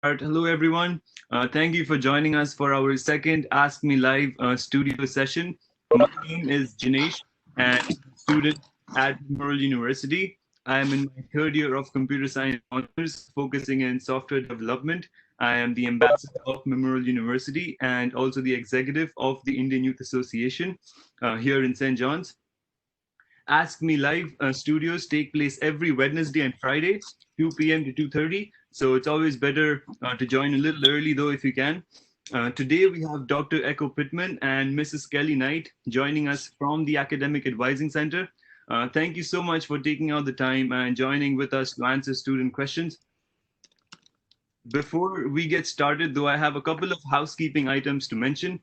start. Hello, everyone. Thank you for joining us for our second Ask Me Live studio session. My name is Jinesh, and I'm a student at Memorial University. I am in my third year of computer science honors, focusing in software development. I am the ambassador of Memorial University and also the executive of the Indian Youth Association here in St. John's. Ask Me Live studios take place every Wednesday and Friday, 2 p.m. to 2:30. So it's always better to join a little early, though, if you can. Today we have Dr. Echo Pittman and Mrs. Kelly Knight joining us from the Academic Advising Center. Thank you so much for taking out the time and joining with us to answer student questions. Before we get started, though, I have a couple of housekeeping items to mention.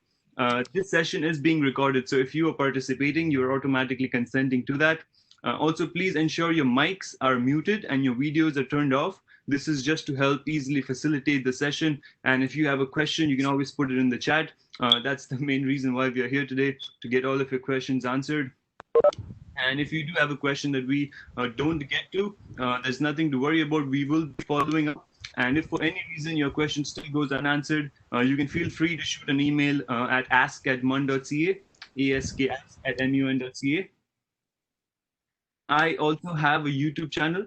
This session is being recorded, so if you are participating, you're automatically consenting to that. Also, please ensure your mics are muted and your videos are turned off. This is just to help easily facilitate the session. And if you have a question, you can always put it in the chat. That's the main reason why we are here today, to get all of your questions answered. And if you do have a question that we don't get to, there's nothing to worry about. We will be following up. And if for any reason your question still goes unanswered, you can feel free to shoot an email at ask@mun.ca, ask@mun.ca. I also have a YouTube channel,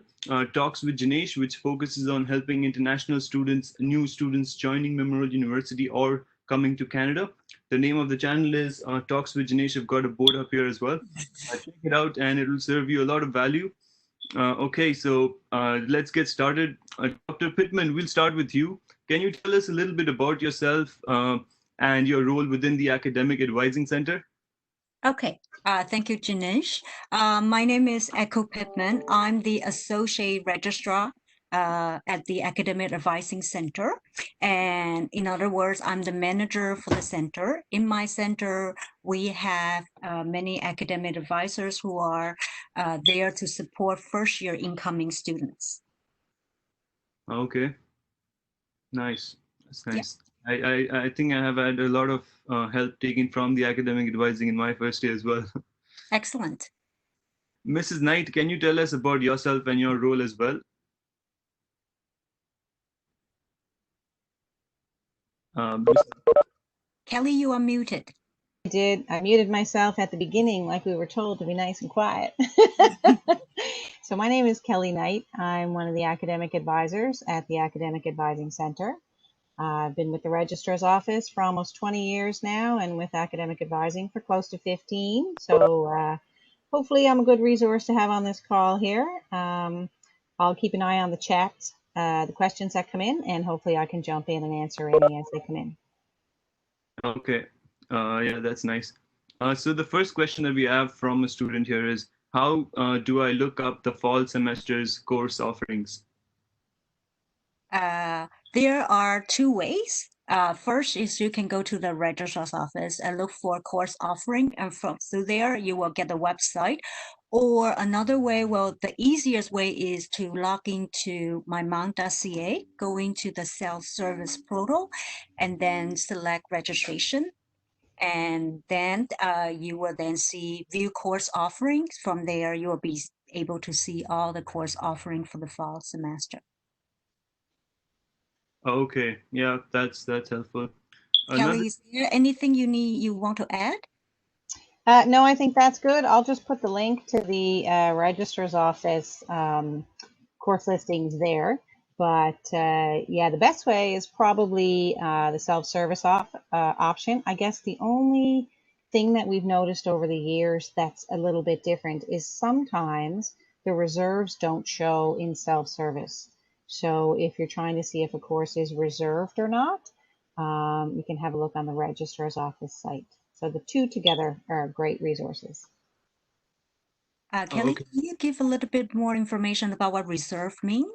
Talks with Jinesh, which focuses on helping international students, new students joining Memorial University or coming to Canada. The name of the channel is Talks with Jinesh. I've got a board up here as well. Check it out and it will serve you a lot of value. Okay, so let's get started. Dr. Pittman, we'll start with you. Can you tell us a little bit about yourself and your role within the Academic Advising Center? Okay, thank you, Jinesh. My name is Echo Pittman. I'm the Associate Registrar at the Academic Advising Center. And in other words, I'm the manager for the center. In my center, we have many academic advisors who are there to support first-year incoming students. Okay, nice. That's nice. Yeah. I think I have had a lot of help taken from the academic advising in my first year as well. Excellent. Mrs. Knight, can you tell us about yourself and your role as well? Kelly, you are muted. I muted myself at the beginning like we were told to be nice and quiet. So my name is Kelly Knight. I'm one of the academic advisors at the Academic Advising Center. I've been with the Registrar's Office for almost 20 years now and with Academic Advising for close to 15. So hopefully I'm a good resource to have on this call here. I'll keep an eye on the chat, the questions that come in, and hopefully I can jump in and answer any as they come in. Okay, yeah, that's nice. So the first question that we have from a student here is, how do I look up the fall semester's course offerings? There are two ways. First is you can go to the registrar's office and look for course offering, and through there you will get the website. Or another way, well, the easiest way is to log into mymonk.ca, go into the self-service portal, and then select registration. And then you will then see view course offerings. From there, you will be able to see all the course offering for the fall semester. Okay, yeah, that's helpful. Kelly, is there anything you want to add? No, I think that's good. I'll just put the link to the Registrar's Office course listings there. But yeah, the best way is probably the self-service option. I guess the only thing that we've noticed over the years that's a little bit different is sometimes the reserves don't show in self-service. So if you're trying to see if a course is reserved or not, you can have a look on the Registrar's Office site. So the two together are great resources. Kelly, can you give a little bit more information about what reserved means?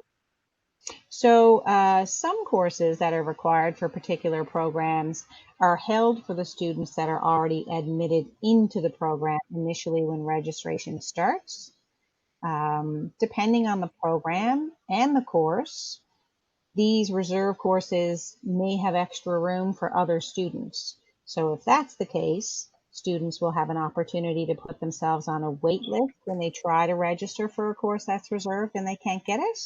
So some courses that are required for particular programs are held for the students that are already admitted into the program initially when registration starts. Depending on the program and the course, these reserve courses may have extra room for other students. So if that's the case, students will have an opportunity to put themselves on a wait list when they try to register for a course that's reserved and they can't get it.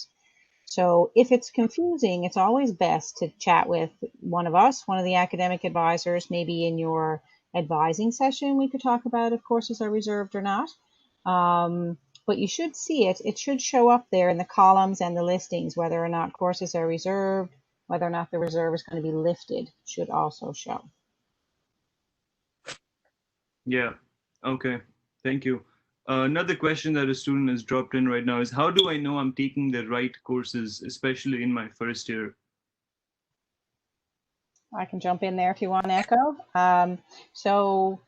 So if it's confusing, it's always best to chat with one of us, one of the academic advisors, maybe in your advising session, we could talk about if courses are reserved or not. But you should see it. It should show up there in the columns and the listings, whether or not courses are reserved, whether or not the reserve is going to be lifted should also show. Yeah. Okay. Thank you. Another question that a student has dropped in right now is, how do I know I'm taking the right courses, especially in my first year? I can jump in there if you want, Echo. So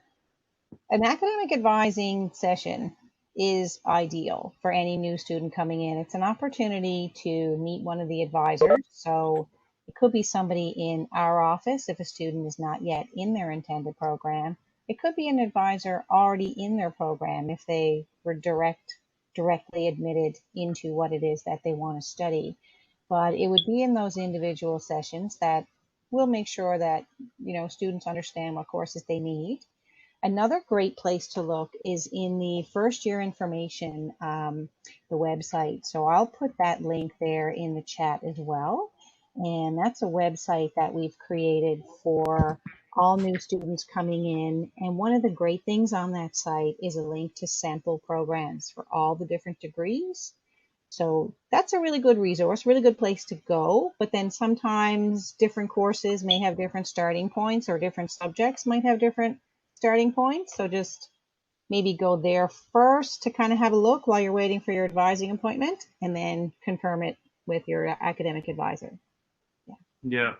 an academic advising session is ideal for any new student coming in. It's an opportunity to meet one of the advisors. So it could be somebody in our office if a student is not yet in their intended program. It could be an advisor already in their program if they were directly admitted into what it is that they want to study. But it would be in those individual sessions that we'll make sure that students understand what courses they need. Another great place to look is in the first year information, the website. So I'll put that link there in the chat as well. And that's a website that we've created for all new students coming in. And one of the great things on that site is a link to sample programs for all the different degrees. So that's a really good resource, really good place to go. But then sometimes different courses may have different starting points, or different subjects might have different starting points. So just maybe go there first to kind of have a look while you're waiting for your advising appointment, and then confirm it with your academic advisor. Yeah.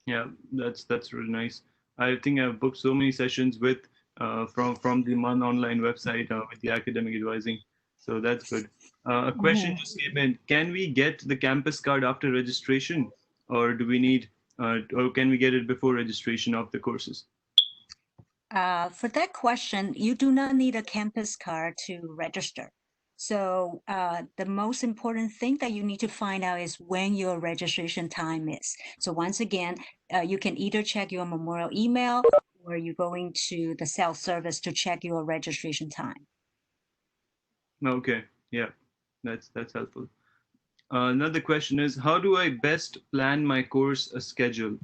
Yeah, that's really nice. I think I've booked so many sessions with from the MUN online website with the academic advising. So that's good. A question Mhm. just came in. Can we get the campus card after registration, or do we need, or can we get it before registration of the courses? For that question, you do not need a campus card to register. So the most important thing that you need to find out is when your registration time is. So once again, you can either check your Memorial email, or you're going to the self-service to check your registration time. Okay, yeah, that's helpful. Another question is, how do I best plan my course schedule?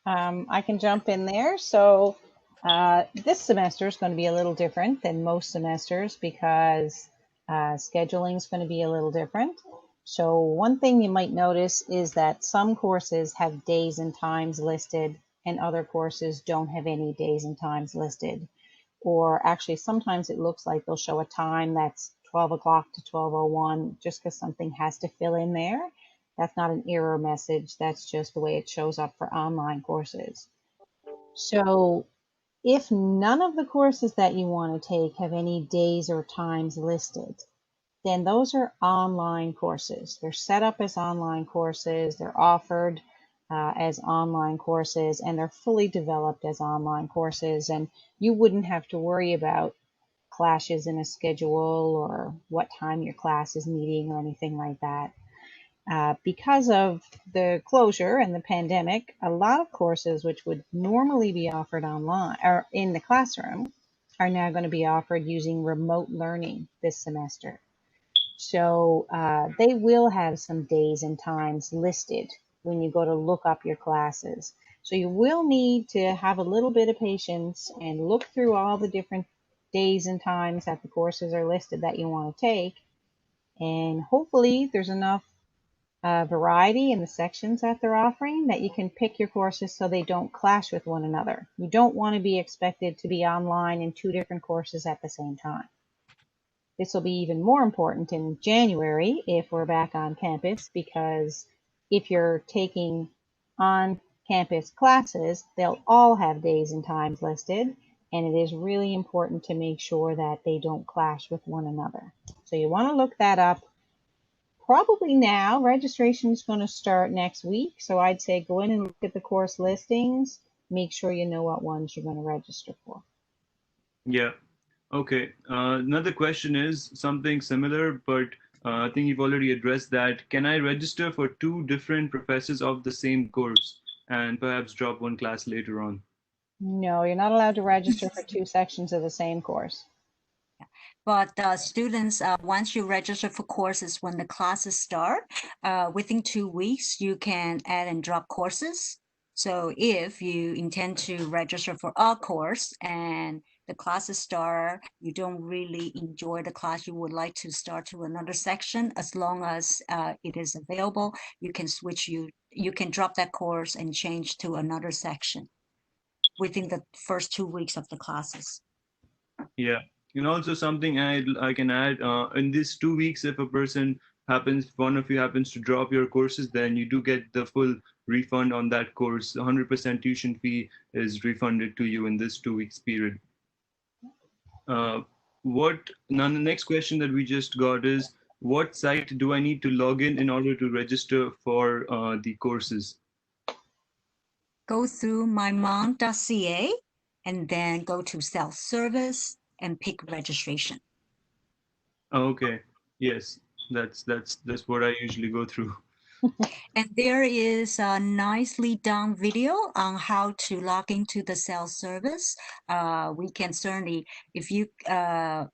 I can jump in there. So this semester is going to be a little different than most semesters because scheduling is going to be a little different. So one thing you might notice is that some courses have days and times listed, and other courses don't have any days and times listed. Or actually, sometimes it looks like they'll show a time that's 12 o'clock to 12:01 just because something has to fill in there. That's not an error message. That's just the way it shows up for online courses. So if none of the courses that you want to take have any days or times listed, then those are online courses. They're set up as online courses. They're offered as online courses, and they're fully developed as online courses. And you wouldn't have to worry about clashes in a schedule or what time your class is meeting or anything like that. Because of the closure and the pandemic, a lot of courses which would normally be offered online or in the classroom are now going to be offered using remote learning this semester. So they will have some days and times listed when you go to look up your classes. So you will need to have a little bit of patience and look through all the different days and times that the courses are listed that you want to take. And hopefully there's enough variety in the sections that they're offering that you can pick your courses so they don't clash with one another. You don't want to be expected to be online in two different courses at the same time. This will be even more important in January if we're back on campus, because if you're taking on campus classes, they'll all have days and times listed, and it is really important to make sure that they don't clash with one another. So you want to look that up probably now. Registration is going to start next week, so I'd say go in and look at the course listings, make sure you know what ones you're going to register for. Yeah. Okay. Another question is something similar, but I think you've already addressed that. Can I register for two different professors of the same course and perhaps drop one class later on? No, you're not allowed to register for two sections of the same course. But students, once you register for courses, when the classes start, within 2 weeks, you can add and drop courses. So if you intend to register for a course and the classes start, you don't really enjoy the class, you would like to start to another section, as long as it is available, you can switch, you can drop that course and change to another section within the first 2 weeks of the classes. Yeah. And also something I can add, in these 2 weeks, if one of you happens to drop your courses, then you do get the full refund on that course. 100% tuition fee is refunded to you in this 2 weeks period. Uh, now the next question that we just got is, what site do I need to log in order to register for the courses? Go through mymom.ca and then go to self-service and pick registration. Okay. Yes, that's what I usually go through. And there is a nicely done video on how to log into the self-service. We can certainly, if you, I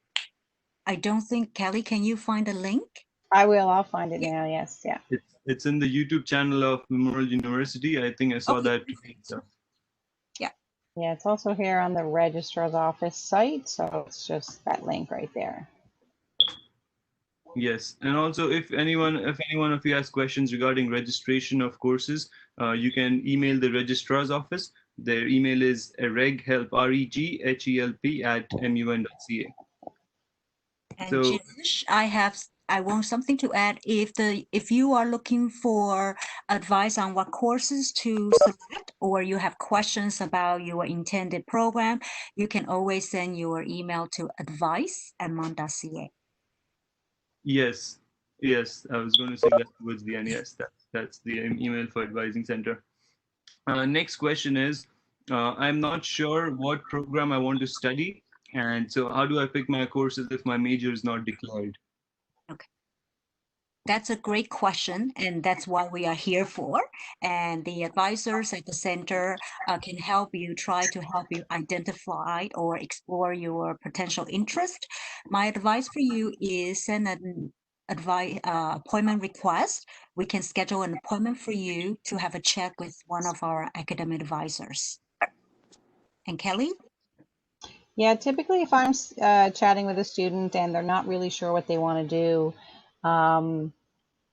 don't think, Kelly, can you find a link? I will. I'll find it Yeah. now. Yes. Yeah. It's in the YouTube channel of Memorial University. I think I saw Okay. that today. So. Yeah. It's also here on the registrar's office site. So it's just that link right there. Yes, and also if anyone of you has questions regarding registration of courses, you can email the registrar's office. Their email is reghelp, reghelp @mun.ca. And So Jinesh, I want something to add. If you are looking for advice on what courses to select, or you have questions about your intended program, you can always send your email to advice@mon.ca. yes, yes, I was going to say that towards the end. Yes, that's the email for advising center. Next question is, I'm not sure what program I want to study, and so how do I pick my courses if my major is not declared? Okay. That's a great question, and that's why we are here for. And the advisors at the center can try to help you identify or explore your potential interest. My advice for you is send an appointment request. We can schedule an appointment for you to have a chat with one of our academic advisors. And Kelly? Yeah. Typically, if I'm chatting with a student and they're not really sure what they want to do, um,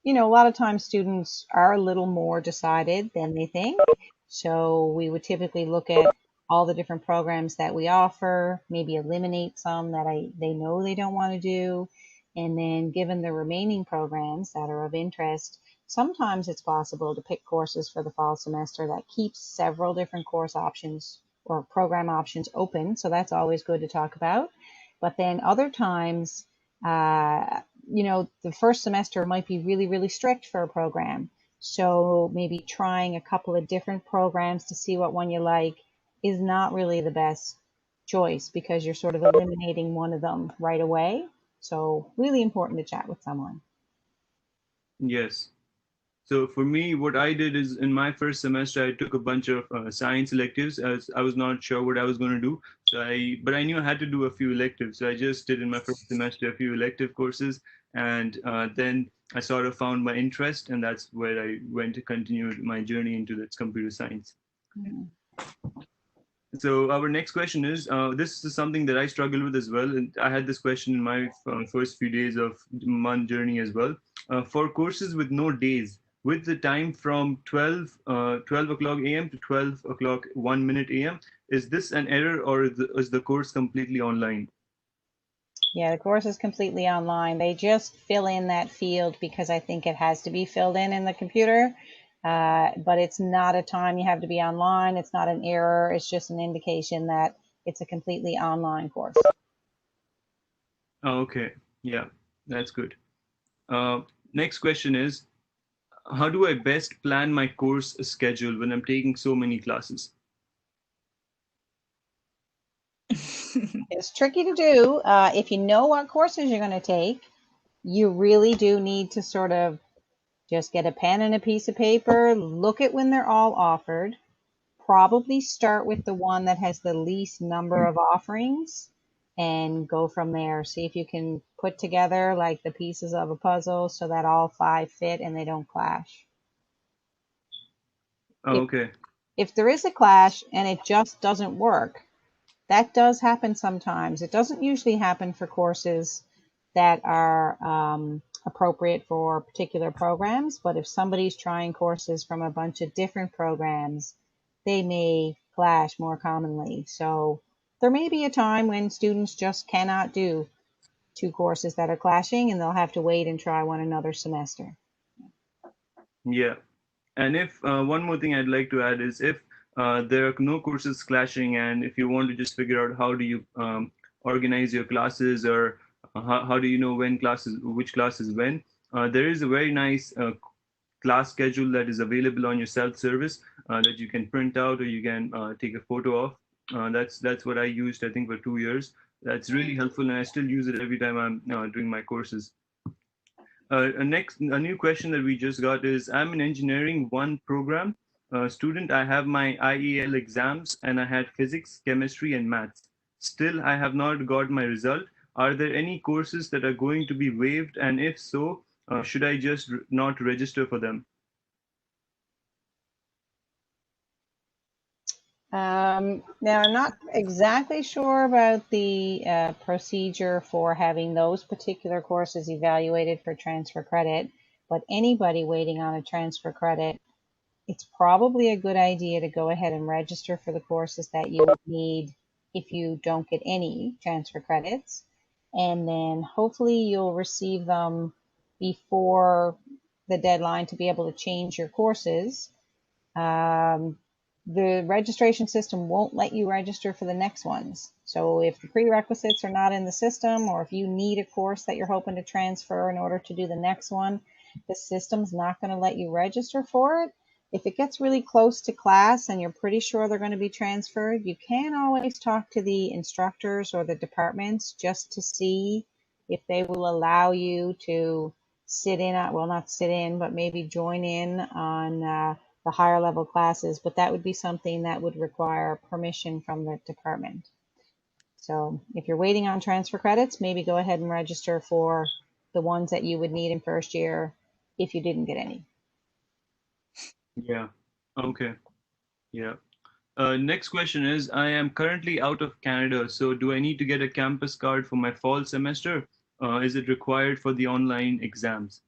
a lot of times students are a little more decided than they think. So we would typically look at all the different programs that we offer, maybe eliminate some that they know they don't want to do. And then given the remaining programs that are of interest, sometimes it's possible to pick courses for the fall semester that keeps several different course options or program options open. So that's always good to talk about. But then other times, the first semester might be really, really strict for a program. So maybe trying a couple of different programs to see what one you like is not really the best choice because you're sort of eliminating one of them right away. So really important to chat with someone. Yes. So for me, what I did is in my first semester, I took a bunch of science electives as I was not sure what I was going to do. But I knew I had to do a few electives. So I just did in my first semester a few elective courses, and then I sort of found my interest, and that's where I went to continue my journey into this computer science. Mm-hmm. So our next question is, this is something that I struggle with as well. And I had this question in my first few days of month journey as well. For courses with no days, with the time from 12 o'clock a.m. to 12 o'clock 1 minute a.m., is this an error or is the course completely online? Yeah, the course is completely online. They just fill in that field because I think it has to be filled in the computer. But it's not a time you have to be online. It's not an error. It's just an indication that it's a completely online course. Oh, okay, yeah, that's good. Next question is, how do I best plan my course schedule when I'm taking so many classes? It's tricky to do. If you know what courses you're going to take, you really do need to sort of just get a pen and a piece of paper, look at when they're all offered, probably start with the one that has the least number of offerings, and go from there. See if you can put together like the pieces of a puzzle so that all 5 fit and they don't clash. Oh, If, okay. if there is a clash and it just doesn't work, that does happen sometimes. It doesn't usually happen for courses that are appropriate for particular programs, but if somebody's trying courses from a bunch of different programs, they may clash more commonly. So there may be a time when students just cannot do 2 courses that are clashing and they'll have to wait and try one another semester. Yeah. And if one more thing I'd like to add is if there are no courses clashing, and if you want to just figure out how do you organize your classes, or how do you know when classes, which classes when, there is a very nice class schedule that is available on your self-service that you can print out or you can take a photo of. That's what I used, I think, for 2 years. That's really helpful, and I still use it every time I'm doing my courses. A new question that we just got is, I'm an engineering one program student. I have my IEL exams and I had physics, chemistry, and maths. Still, I have not got my result. Are there any courses that are going to be waived? And if so, should I just not register for them? Now, I'm not exactly sure about the procedure for having those particular courses evaluated for transfer credit, but anybody waiting on a transfer credit, it's probably a good idea to go ahead and register for the courses that you would need if you don't get any transfer credits. And then hopefully you'll receive them before the deadline to be able to change your courses. The registration system won't let you register for the next ones. So if the prerequisites are not in the system, or if you need a course that you're hoping to transfer in order to do the next one, the system's not going to let you register for it. If it gets really close to class and you're pretty sure they're going to be transferred, you can always talk to the instructors or the departments just to see if they will allow you to sit in, well, not sit in, but maybe join in on the higher level classes, but that would be something that would require permission from the department. So if you're waiting on transfer credits, maybe go ahead and register for the ones that you would need in first year if you didn't get any. Yeah. Okay. Yeah. Next question is, I am currently out of Canada, so do I need to get a campus card for my fall semester? Is it required for the online exams?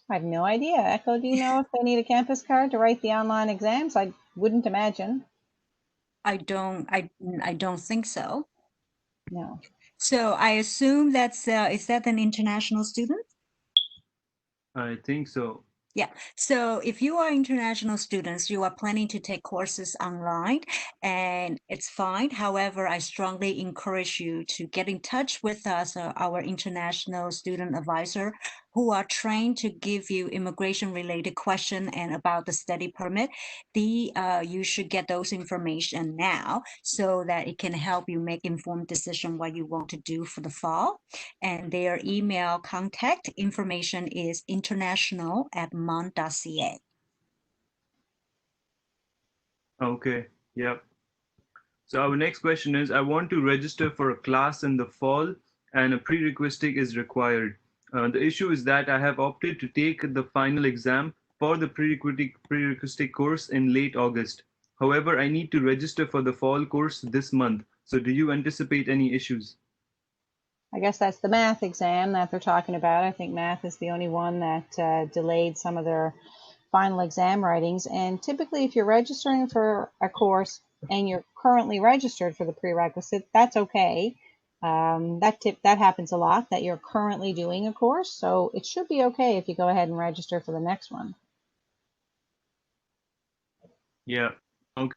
I have no idea. Echo, do you know if they need a campus card to write the online exams? I wouldn't imagine. I don't think so. No. So I assume is that an international student? I think so. Yeah. So if you are international students, you are planning to take courses online, and it's fine. However, I strongly encourage you to get in touch with us, our international student advisor, who are trained to give you immigration related question and about the study permit. You should get those information now so that it can help you make informed decision what you want to do for the fall. And their email contact information is international@mont.ca. Okay. Yep. So our next question is, I want to register for a class in the fall and a prerequisite is required. The issue is that I have opted to take the final exam for the prerequisite course in late August. However, I need to register for the fall course this month. So do you anticipate any issues? I guess that's the math exam that they're talking about. I think math is the only one that delayed some of their final exam writings. And typically, if you're registering for a course and you're currently registered for the prerequisite, that's okay. That happens a lot, that you're currently doing a course. So it should be okay if you go ahead and register for the next one. Yeah. Okay.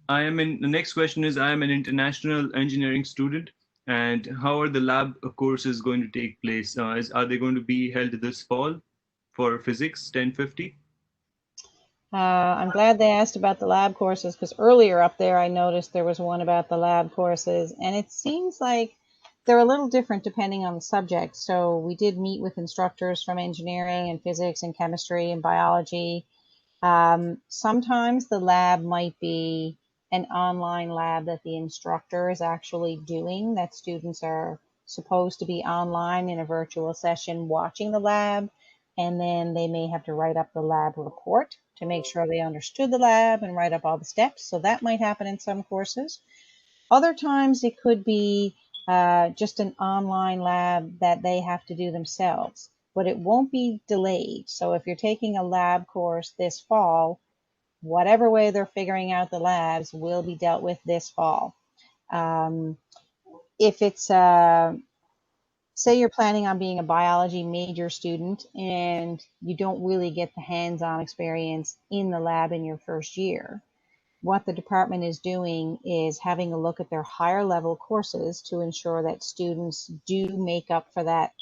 The next question is, I am an international engineering student, and how are the lab courses going to take place? Are they going to be held this fall for physics 1050? I'm glad they asked about the lab courses, because earlier up there I noticed there was one about the lab courses, and it seems like they're a little different depending on the subject. So we did meet with instructors from engineering and physics and chemistry and biology. Sometimes the lab might be an online lab that the instructor is actually doing, that students are supposed to be online in a virtual session watching the lab, and then they may have to write up the lab report to make sure they understood the lab and write up all the steps. So that might happen in some courses. Other times it could be just an online lab that they have to do themselves, but it won't be delayed. So if you're taking a lab course this fall, whatever way they're figuring out the labs will be dealt with this fall. If it's, say you're planning on being a biology major student and you don't really get the hands-on experience in the lab in your first year, what the department is doing is having a look at their higher level courses to ensure that students do make up for that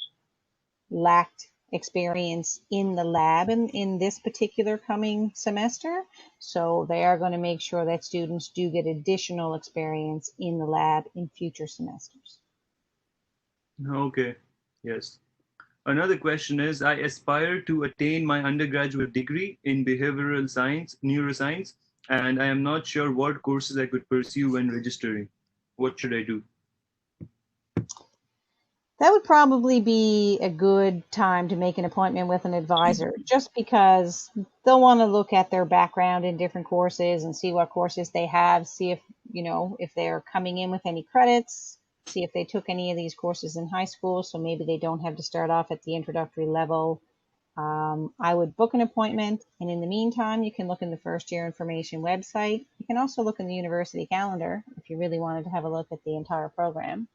lacked experience in the lab in this particular coming semester. So they are going to make sure that students do get additional experience in the lab in future semesters. Okay, yes. Another question is, I aspire to attain my undergraduate degree in behavioral science, neuroscience, and I am not sure what courses I could pursue when registering. What should I do? That would probably be a good time to make an appointment with an advisor, just because they'll want to look at their background in different courses and see what courses they have, see if, if they're coming in with any credits, see if they took any of these courses in high school, so maybe they don't have to start off at the introductory level. I would book an appointment, and in the meantime, you can look in the first year information website. You can also look in the university calendar if you really wanted to have a look at the entire program.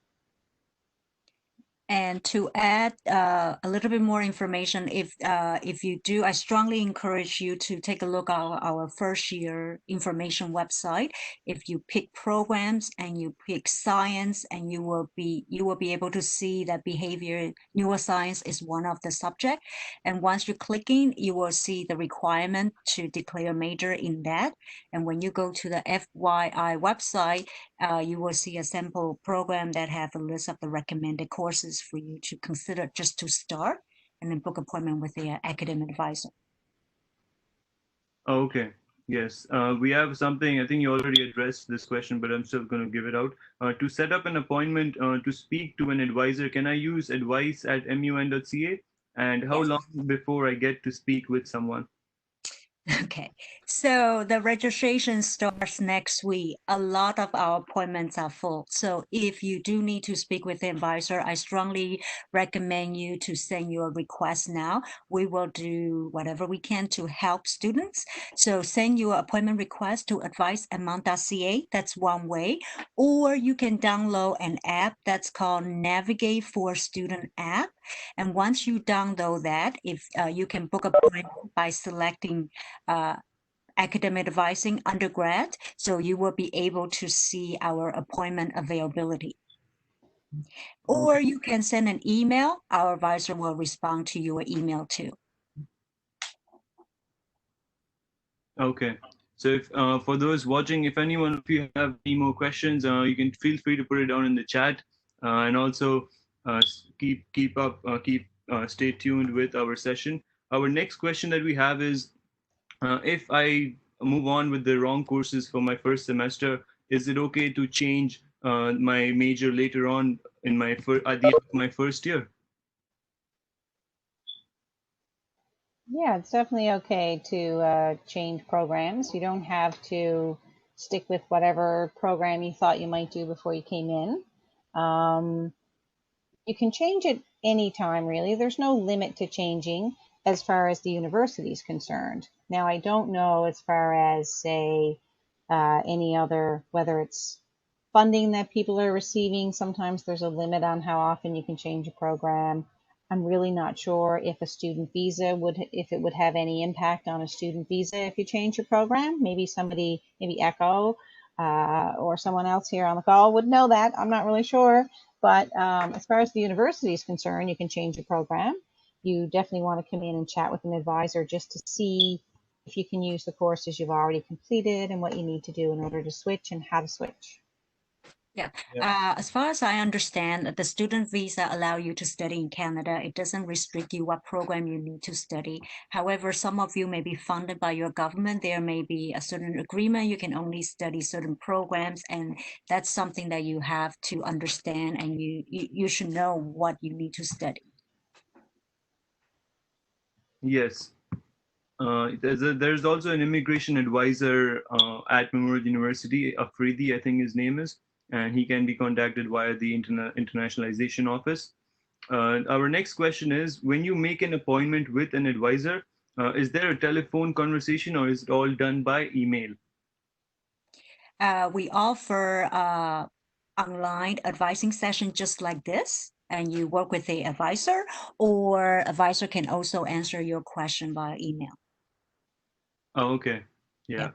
And to add a little bit more information, if you do, I strongly encourage you to take a look at our first year information website. If you pick programs and you pick science, and you will be able to see that behavior neuroscience is one of the subject. And once you click in, you will see the requirement to declare major in that. And when you go to the FYI website, you will see a sample program that have a list of the recommended courses for you to consider just to start, and then book appointment with the academic advisor. Okay, yes. We have something, I think you already addressed this question, but I'm still going to give it out. To set up an appointment to speak to an advisor, can I use advice@mun.ca? And how Yes. long before I get to speak with someone? Okay, so the registration starts next week. A lot of our appointments are full. So if you do need to speak with the advisor, I strongly recommend you to send your request now. We will do whatever we can to help students. So send your appointment request to advice@mount.ca. That's one way. Or you can download an app that's called Navigate for Student app. And once you download that, if you can book appointment by selecting academic advising undergrad, so you will be able to see our appointment availability. Or you can send an email. Our advisor will respond to your email too. Okay. So if for those watching, if anyone of you have any more questions, you can feel free to put it down in the chat, and also stay tuned with our session. Our next question that we have is, if I move on with the wrong courses for my first semester, is it okay to change my major later on in my at the end of my first year? Yeah, it's definitely okay to change programs. You don't have to stick with whatever program you thought you might do before you came in. You can change it anytime, really. There's no limit to changing as far as the university is concerned. Now, I don't know as far as, say, any other, whether it's funding that people are receiving. Sometimes there's a limit on how often you can change a program. I'm really not sure if a student visa if it would have any impact on a student visa if you change your program. Maybe somebody, maybe Echo or someone else here on the call would know that. I'm not really sure. But as far as the university is concerned, you can change your program. You definitely want to come in and chat with an advisor just to see if you can use the courses you've already completed and what you need to do in order to switch and how to switch. Yeah. Yeah. As far as I understand, the student visa allow you to study in Canada. It doesn't restrict you what program you need to study. However, some of you may be funded by your government. There may be a certain agreement. You can only study certain programs, and that's something that you have to understand, and you should know what you need to study. Yes. There's also an immigration advisor at Memorial University, Afridi, I think his name is, and he can be contacted via the internationalization office. Our next question is, when you make an appointment with an advisor, is there a telephone conversation or is it all done by email? We offer online advising session just like this, and you work with the advisor, or advisor can also answer your question via email. Oh, okay. Yeah. Yep.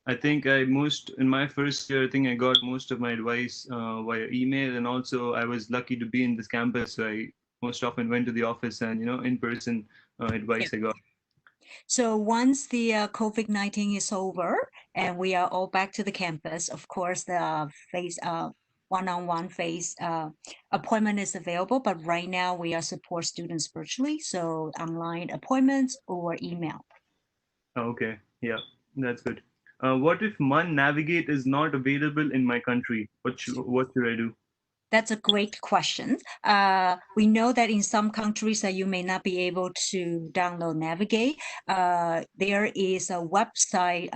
I think in my first year, I think I got most of my advice via email, and also I was lucky to be in this campus, so I most often went to the office and in person advice I got. So once the COVID-19 is over and we are all back to the campus, of course, the face one-on-one face appointment is available. But right now we are support students virtually, so online appointments or email. Oh, okay, yeah, that's good. What if MUN Navigate is not available in my country? What should I do? That's a great question. We know that in some countries that you may not be able to download Navigate. There is a website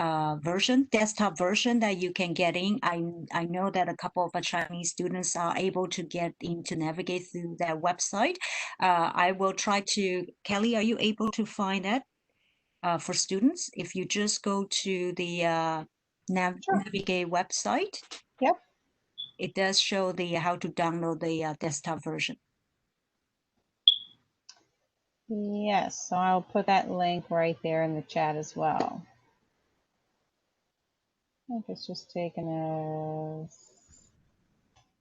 version, desktop version that you can get in. I know that a couple of Chinese students are able to get into Navigate through that website. I will try to, Kelly, are you able to find that for students? If you just go to the Sure. Navigate website. Yep. It does show the how to download the desktop version. Yes, so I'll put that link right there in the chat as well. I think it's just taken a.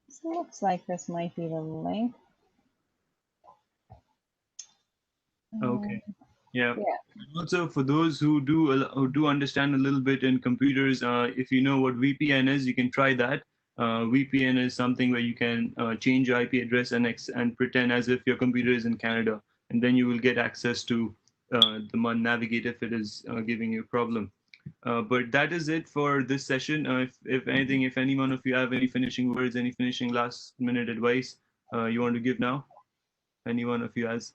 It looks like this might be the link. Okay. Yeah. Yeah. Also, for those who do understand a little bit in computers, if you know what VPN is, you can try that. VPN is something where you can change your IP address and pretend as if your computer is in Canada, and then you will get access to the MUN Navigate if it is giving you a problem. But that is it for this session. If anything, if any one of you have any finishing words, any finishing last minute advice you want to give now, any one of you has.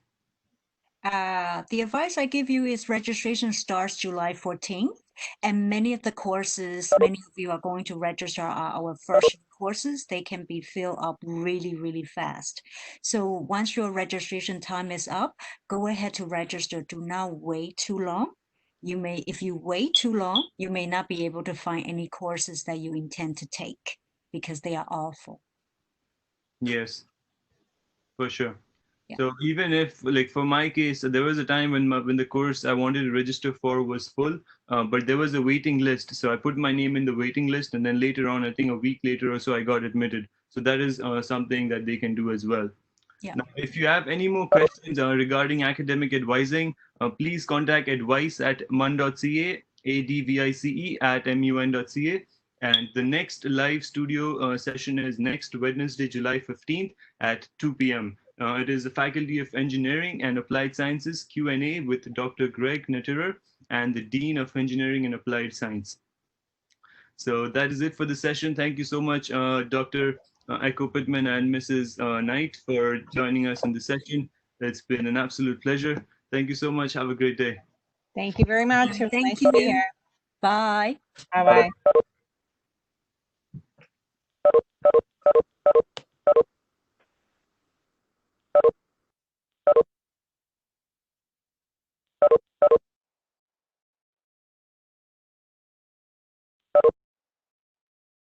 The advice I give you is registration starts July 14th, and many of the courses, many of you are going to register are our first courses. They can be filled up really, really fast. So once your registration time is up, go ahead to register. Do not wait too long. If you wait too long, you may not be able to find any courses that you intend to take because they are awful. Yes, for sure. Yeah. So even if, like for my case, there was a time when the course I wanted to register for was full, but there was a waiting list. So I put my name in the waiting list, and then later on, I think a week later or so, I got admitted. So that is something that they can do as well. Yeah. Now, if you have any more questions regarding academic advising, please contact advice@mun.ca, advice@mun.ca. And the next live studio session is next Wednesday, July 15th at 2 p.m. It is the Faculty of Engineering and Applied Sciences Q&A with Dr. Greg Netterer and the Dean of Engineering and Applied Science. So that is it for the session. Thank you so much, Dr. Echo Pittman and Mrs. Knight, for joining us in the session. It's been an absolute pleasure. Thank you so much. Have a great day. Thank you very much. It was Thank nice to be you. here. Bye. Bye bye.